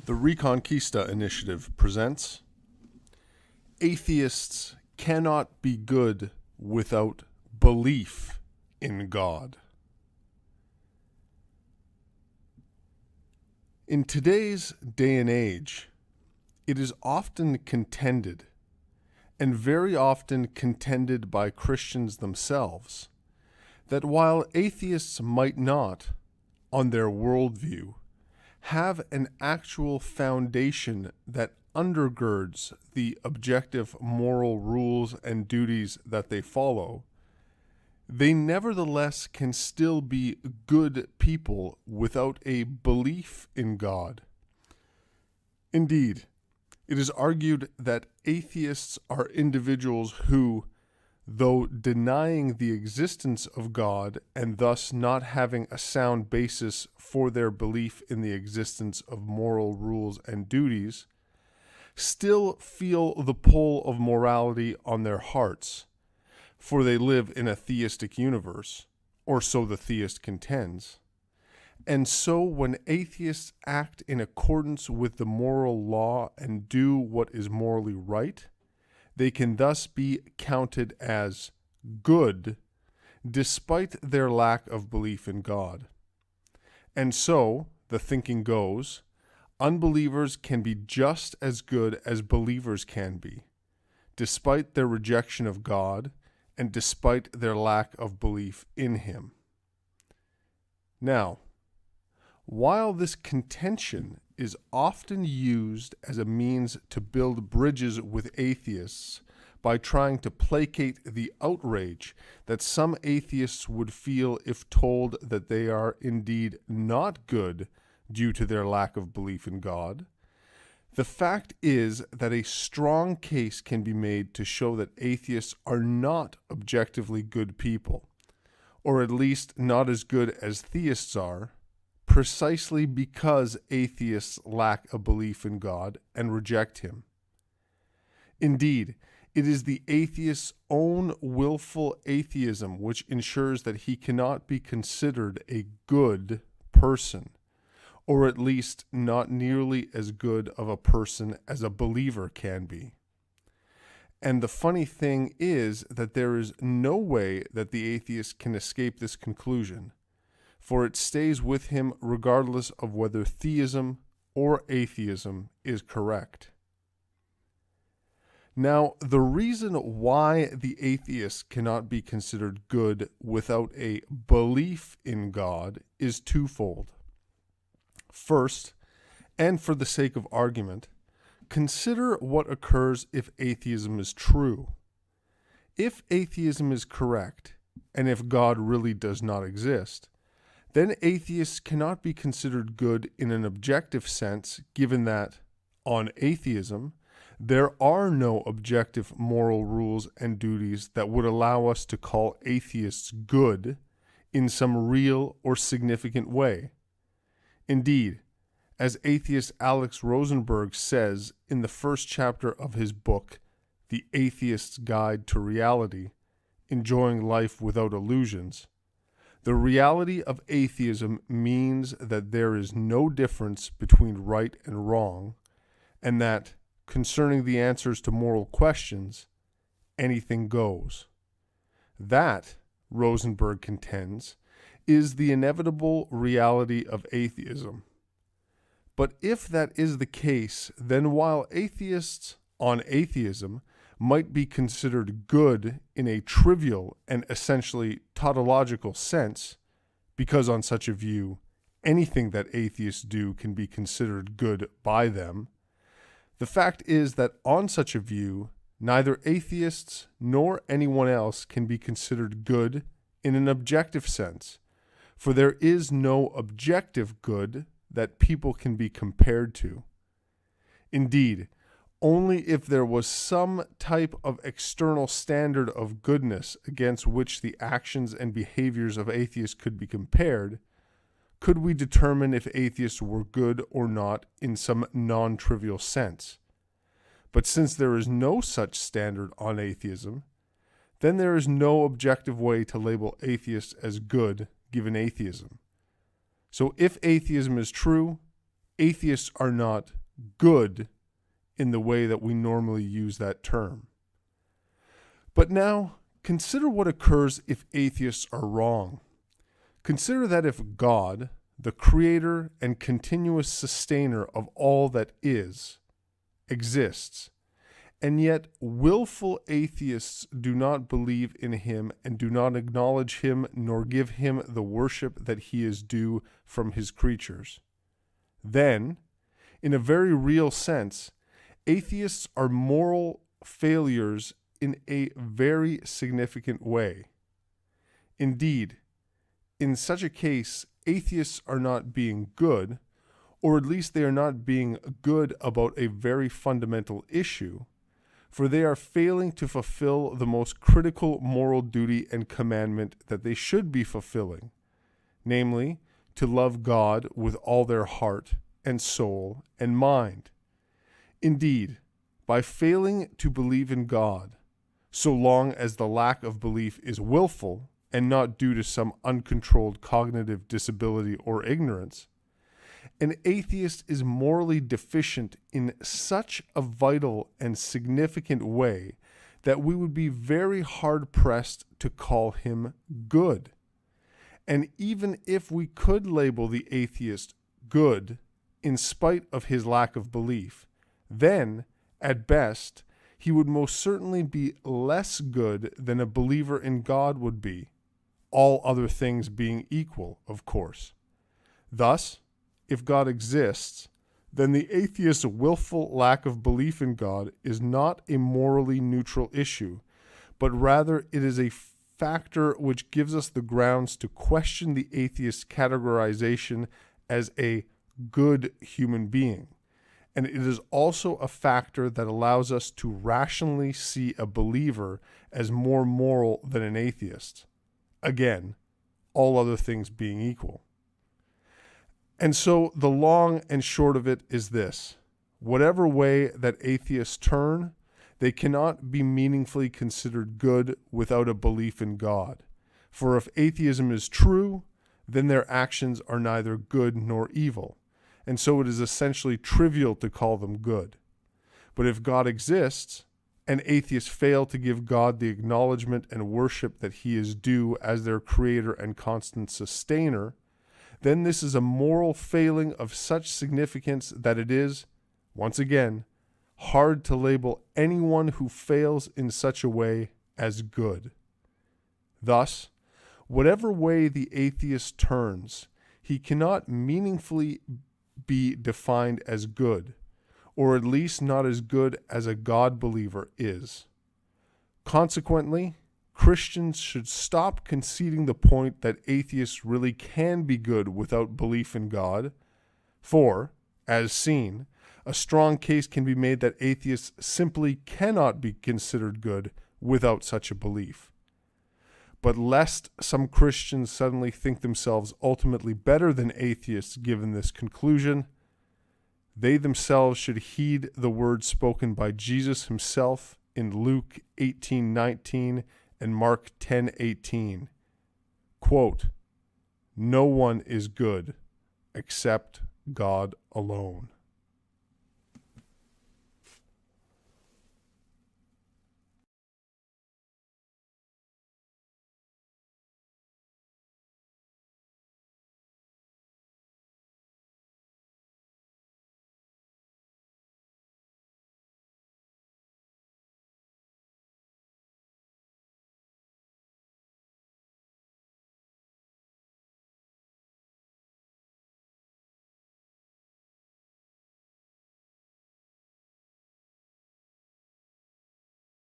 The Reconquista Initiative presents Atheists Cannot Be Good Without Belief in God. In today's day and age, it is often contended, and very often contended by Christians themselves, that while atheists might not, on their worldview, have an actual foundation that undergirds the objective moral rules and duties that they follow, they nevertheless can still be good people without a belief in God. Indeed, it is argued that atheists are individuals who, though denying the existence of God and thus not having a sound basis for their belief in the existence of moral rules and duties, still feel the pull of morality on their hearts, for they live in a theistic universe, or so the theist contends. And so when atheists act in accordance with the moral law and do what is morally right, they can thus be counted as good despite their lack of belief in God. And so, the thinking goes, unbelievers can be just as good as believers can be, despite their rejection of God and despite their lack of belief in Him. Now, while this contention is often used as a means to build bridges with atheists by trying to placate the outrage that some atheists would feel if told that they are indeed not good due to their lack of belief in God, the fact is that a strong case can be made to show that atheists are not objectively good people, or at least not as good as theists are, precisely because atheists lack a belief in God and reject Him. Indeed, it is the atheist's own willful atheism which ensures that he cannot be considered a good person, or at least not nearly as good of a person as a believer can be. And the funny thing is that there is no way that the atheist can escape this conclusion, for it stays with him regardless of whether theism or atheism is correct. Now, the reason why the atheist cannot be considered good without a belief in God is twofold. First, and for the sake of argument, consider what occurs if atheism is true. If atheism is correct, and if God really does not exist, then atheists cannot be considered good in an objective sense, given that, on atheism, there are no objective moral rules and duties that would allow us to call atheists good in some real or significant way. Indeed, as atheist Alex Rosenberg says in the first chapter of his book, The Atheist's Guide to Reality, Enjoying Life Without Illusions, the reality of atheism means that there is no difference between right and wrong, and that, concerning the answers to moral questions, anything goes. That, Rosenberg contends, is the inevitable reality of atheism. But if that is the case, then while atheists on atheism might be considered good in a trivial and essentially tautological sense, because on such a view, anything that atheists do can be considered good by them, the fact is that on such a view, neither atheists nor anyone else can be considered good in an objective sense, for there is no objective good that people can be compared to. Indeed, only if there was some type of external standard of goodness against which the actions and behaviors of atheists could be compared, could we determine if atheists were good or not in some non-trivial sense. But since there is no such standard on atheism, then there is no objective way to label atheists as good given atheism. So if atheism is true, atheists are not good in the way that we normally use that term. But now, consider what occurs if atheists are wrong. Consider that if God, the creator and continuous sustainer of all that is, exists, and yet willful atheists do not believe in him and do not acknowledge him nor give him the worship that he is due from his creatures. Then, in a very real sense, atheists are moral failures in a very significant way. Indeed, in such a case, atheists are not being good, or at least they are not being good about a very fundamental issue, for they are failing to fulfill the most critical moral duty and commandment that they should be fulfilling, namely, to love God with all their heart and soul and mind. Indeed, by failing to believe in God, so long as the lack of belief is willful and not due to some uncontrolled cognitive disability or ignorance, an atheist is morally deficient in such a vital and significant way that we would be very hard-pressed to call him good. And even if we could label the atheist good in spite of his lack of belief, then, at best, he would most certainly be less good than a believer in God would be, all other things being equal, of course. Thus, if God exists, then the atheist's willful lack of belief in God is not a morally neutral issue, but rather it is a factor which gives us the grounds to question the atheist's categorization as a good human being. And it is also a factor that allows us to rationally see a believer as more moral than an atheist. Again, all other things being equal. And so the long and short of it is this: whatever way that atheists turn, they cannot be meaningfully considered good without a belief in God. For if atheism is true, then their actions are neither good nor evil, and so it is essentially trivial to call them good. But if God exists, and atheists fail to give God the acknowledgement and worship that he is due as their creator and constant sustainer, then this is a moral failing of such significance that it is, once again, hard to label anyone who fails in such a way as good. Thus, whatever way the atheist turns, he cannot meaningfully be defined as good, or at least not as good as a God believer is. Consequently, Christians should stop conceding the point that atheists really can be good without belief in God, for, as seen, a strong case can be made that atheists simply cannot be considered good without such a belief. But lest some Christians suddenly think themselves ultimately better than atheists given this conclusion, they themselves should heed the words spoken by Jesus himself in Luke 18:19 and Mark 10:18. Quote, "No one is good except God alone."